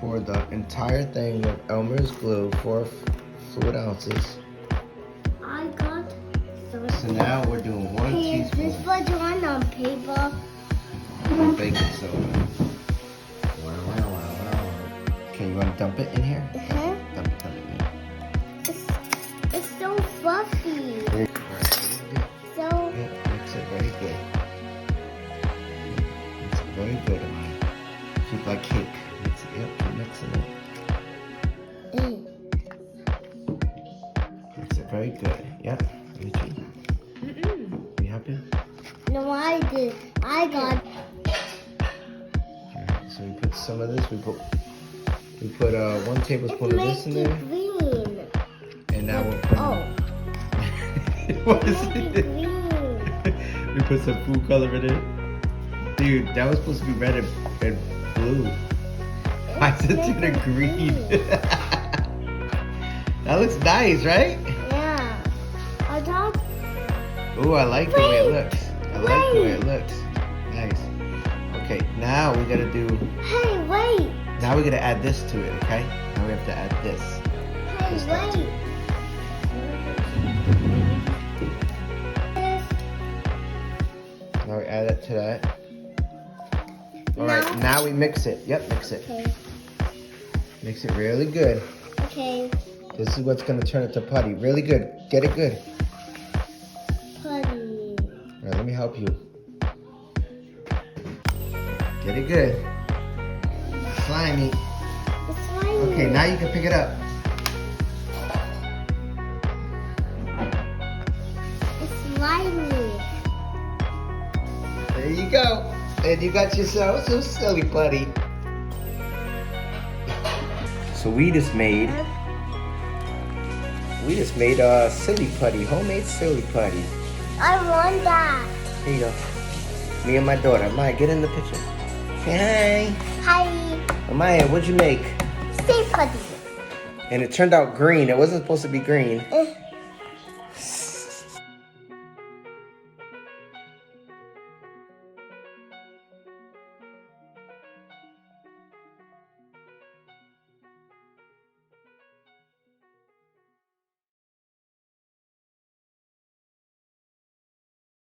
pour the entire thing of Elmer's glue, 4 fluid ounces. I got So now we're doing 1 teaspoon. This was one on paper. of baking soda. Okay, you want to dump it in here? Uh-huh. Dump it in. It's so fluffy. So Yeah, mix it very good. Mix it very good, Amaya. Keep like cake. Mix it, yep, keep mixing it. Mix it very good. Yep. You happy? no, I did. I got. Alright, so we put some of this. We put 1 tablespoon of this in there. Green. And now we're putting. Oh. What is Make it? green. We put some food color in it. Dude, that was supposed to be red and blue. Why is it turning green? That looks nice, right? Yeah. I thought. Ooh, I like the way it looks. I like the way it Wait. looks. Nice. Okay, now we gotta do. Hey, wait. Now we gotta add this to it, okay? Now we have to add this. Hey, This stuff too. wait. Now we add it to that. Alright, now we mix it. Yep, mix it. Okay. Mix it really good. Okay. This is what's gonna turn it to putty. Really good. Get it good. Putty. Alright, let me help you. Get it good. Slimy. It's slimy. Okay, now you can pick it up. It's slimy. There you go. And you got yourself some silly putty. So we just made silly putty, homemade silly putty. I want that. Here you go. Me and my daughter. Amaya, get in the picture. Say Hi. hi. Amaya, what'd you make? Say putty. And it turned out green. It wasn't supposed to be green.